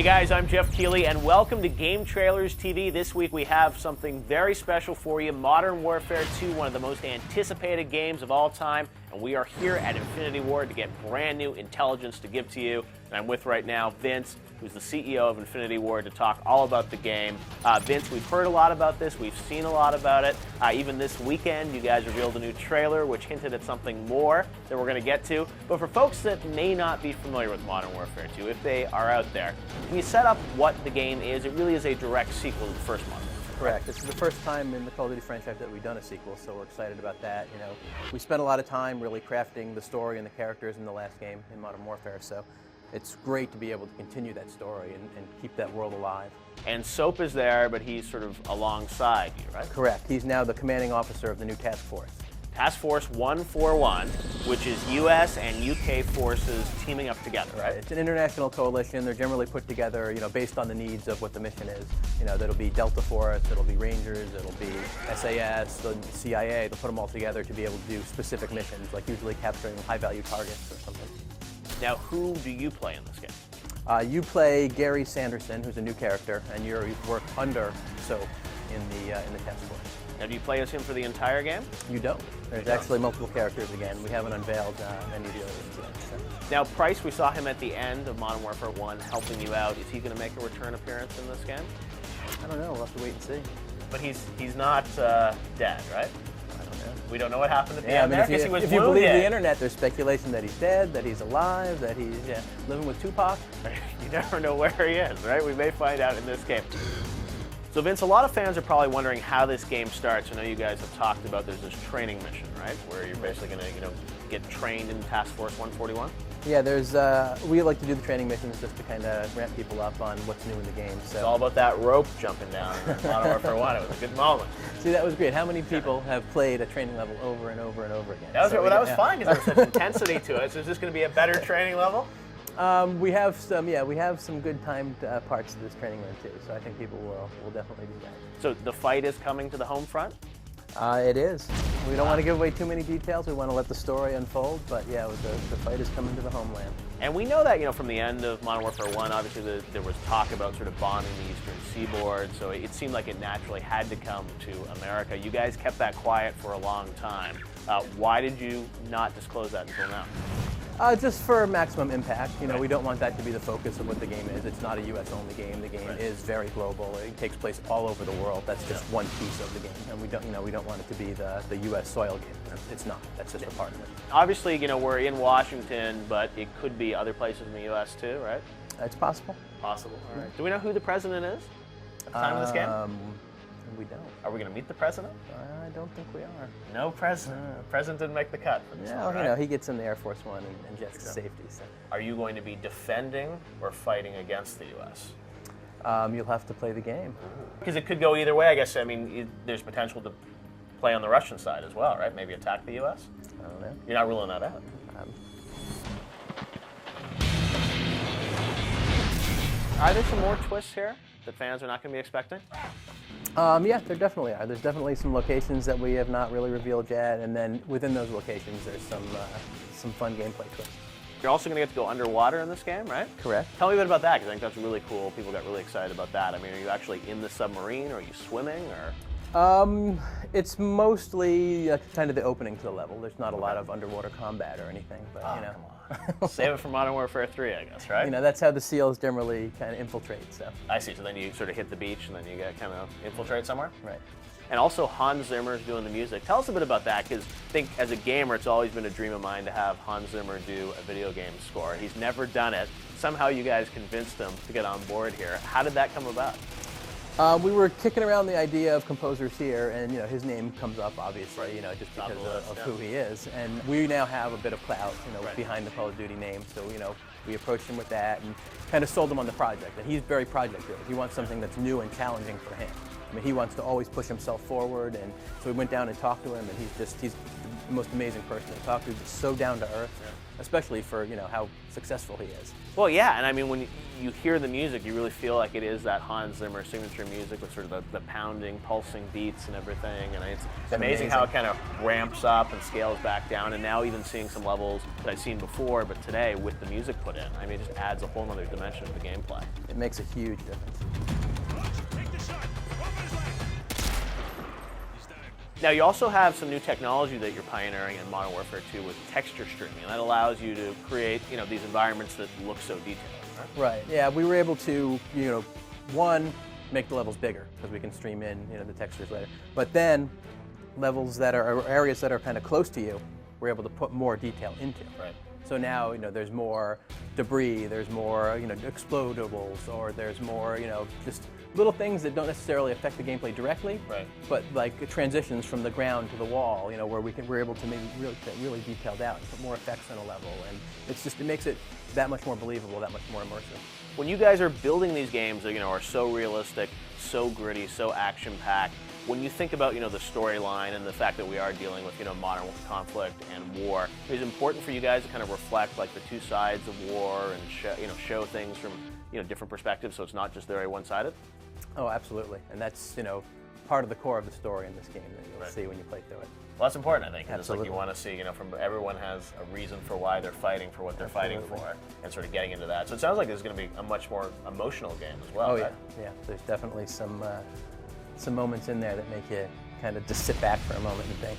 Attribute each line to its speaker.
Speaker 1: Hey guys, I'm Jeff Keighley, and welcome to Game Trailers TV. This week we have something very special for you. Modern Warfare 2, one of the most anticipated games of all time, and we are here at Infinity Ward to get brand new intelligence to give to you. And I'm with right now Vince, who's the CEO of Infinity Ward, to talk all about the game. Vince, we've heard a lot about this, we've seen a lot about it. Even this weekend, you guys revealed a new trailer which hinted at something more that we're going to get to. But for folks that may not be familiar with Modern Warfare 2, if they are out there, can you set up what the game is? It really is a direct sequel to the first one.
Speaker 2: Correct. This is the first time in the Call of Duty franchise that we've done a sequel, so we're excited about that. You know, we spent a lot of time really crafting the story and the characters in the last game in Modern Warfare, so it's great to be able to continue that story and keep that world alive.
Speaker 1: And Soap is there, but he's sort of alongside you, right?
Speaker 2: Correct. He's now the commanding officer of the new task force.
Speaker 1: Task Force 141, which is U.S. and U.K. forces teaming up together, right?
Speaker 2: It's an international coalition. They're generally put together, you know, based on the needs of what the mission is. You know, there'll be Delta Force, it'll be Rangers, it'll be SAS, the CIA. They'll put them all together to be able to do specific missions, like usually capturing high-value targets or something.
Speaker 1: Now, who do you play in this game?
Speaker 2: You play Gary Sanderson, who's a new character, and you work under Soap in the task force.
Speaker 1: Now, do you play as him for the entire game?
Speaker 2: You don't. There's actually multiple characters again. We haven't unveiled any of the others yet. So.
Speaker 1: Now, Price, we saw him at the end of Modern Warfare 1 helping you out. Is he going to make a return appearance in this game?
Speaker 2: I don't know. We'll have to wait and see.
Speaker 1: But he's not dead, right?
Speaker 2: I don't know.
Speaker 1: We don't know what happened at the
Speaker 2: Yeah,
Speaker 1: end
Speaker 2: I
Speaker 1: there,
Speaker 2: mean, if you believe the internet, there's speculation that he's dead, that he's alive, that he's living with Tupac.
Speaker 1: You never know where he is, right? We may find out in this game. So Vince, a lot of fans are probably wondering how this game starts. I know you guys have talked about there's this training mission, right? Where you're basically going to, get trained in Task Force 141?
Speaker 2: Yeah, there's, we like to do the training missions just to kind of ramp people up on what's new in the game. So.
Speaker 1: It's all about that rope jumping down in Modern Warfare 1. It was a good moment.
Speaker 2: See, that was great. How many people have played a training level over and over and over again?
Speaker 1: That was fun because there was such intensity to it. So is this going to be a better training level?
Speaker 2: We have some good timed parts of this training run too, so I think people will definitely do that.
Speaker 1: So the fight is coming to the home front?
Speaker 2: It is. We don't want to give away too many details. We want to let the story unfold, but yeah, the fight is coming to the homeland.
Speaker 1: And we know that, from the end of Modern Warfare 1, obviously there was talk about sort of bombing the eastern seaboard, so it seemed like it naturally had to come to America. You guys kept that quiet for a long time. Why did you not disclose that until now?
Speaker 2: Just for maximum impact. We don't want that to be the focus of what the game is. It's not a U.S.-only game. The game is very global. It takes place all over the world. That's just one piece of the game, and we don't want it to be the U.S. soil game. It's not. That's just a part of it.
Speaker 1: Obviously, we're in Washington, but it could be other places in the U.S. too, right?
Speaker 2: It's possible.
Speaker 1: Possible. All right. Do we know who the president is at the time of this game?
Speaker 2: We don't.
Speaker 1: Are we going to meet the president?
Speaker 2: I don't think we are.
Speaker 1: No president. The president didn't make the cut for this one, right?
Speaker 2: He gets in the Air Force One and jets to safety. So.
Speaker 1: Are you going to be defending or fighting against the U.S.?
Speaker 2: You'll have to play the game.
Speaker 1: Because it could go either way, I guess. There's potential to play on the Russian side as well, right? Maybe attack the U.S.?
Speaker 2: I don't know.
Speaker 1: You're not ruling that out? Are there some more twists here that fans are not going to be expecting?
Speaker 2: Yeah, there definitely are. There's definitely some locations that we have not really revealed yet, and then within those locations, there's some fun gameplay twists.
Speaker 1: You're also going to get to go underwater in this game, right?
Speaker 2: Correct.
Speaker 1: Tell me a bit about that, because I think that's really cool. People got really excited about that. Are you actually in the submarine, or are you swimming, or?
Speaker 2: It's mostly kind of the opening to the level. There's not a lot of underwater combat or anything, but
Speaker 1: Come on. Save it for Modern Warfare 3, I guess, right?
Speaker 2: That's how the SEALs generally kind of infiltrate. So.
Speaker 1: I see. So then you sort of hit the beach, and then you kind of infiltrate somewhere?
Speaker 2: Right.
Speaker 1: And also Hans Zimmer's doing the music. Tell us a bit about that, because I think as a gamer, it's always been a dream of mine to have Hans Zimmer do a video game score. He's never done it. Somehow you guys convinced him to get on board here. How did that come about?
Speaker 2: We were kicking around the idea of composers here, and his name comes up obviously, just because of who he is. And we now have a bit of clout, behind the Call of Duty name. So we approached him with that and kind of sold him on the project. And he's very project-driven. He wants something that's new and challenging for him. He wants to always push himself forward, and so we went down and talked to him, and he's the most amazing person to talk to. Just so down to earth, especially for how successful he is.
Speaker 1: Well, yeah, and I mean, when you hear the music, you really feel like it is that Hans Zimmer signature music with sort of the pounding, pulsing beats and everything. And it's amazing how it kind of ramps up and scales back down. And now even seeing some levels that I've seen before, but today with the music put in, I mean, it just adds a whole other dimension to the gameplay.
Speaker 2: It makes a huge difference.
Speaker 1: Now, you also have some new technology that you're pioneering in Modern Warfare 2 with texture streaming, and that allows you to create, these environments that look so detailed.
Speaker 2: Right. Yeah, we were able to, one, make the levels bigger because we can stream in, the textures later. But then, levels that are areas that are kind of close to you, we're able to put more detail into.
Speaker 1: Right.
Speaker 2: So now, there's more debris, there's more, explodables, or there's more, just little things that don't necessarily affect the gameplay directly,
Speaker 1: right,
Speaker 2: but like transitions from the ground to the wall, where we're able to maybe really detailed out and put more effects on a level, and it makes it that much more believable, that much more immersive.
Speaker 1: When you guys are building these games that are so realistic, so gritty, so action-packed, when you think about the storyline and the fact that we are dealing with modern conflict and war, is it important for you guys to kind of reflect like the two sides of war and show things from different perspectives, so it's not just very one-sided?
Speaker 2: Oh, absolutely, and that's part of the core of the story in this game that you'll see when you play through it.
Speaker 1: Well, that's important, I think.
Speaker 2: Absolutely.
Speaker 1: It's like you want to see, from everyone has a reason for why they're fighting for what they're fighting for, and sort of getting into that. So it sounds like there's going to be a much more emotional game as well.
Speaker 2: Oh
Speaker 1: right?
Speaker 2: Yeah. There's definitely some moments in there that make you kind of just sit back for a moment and think.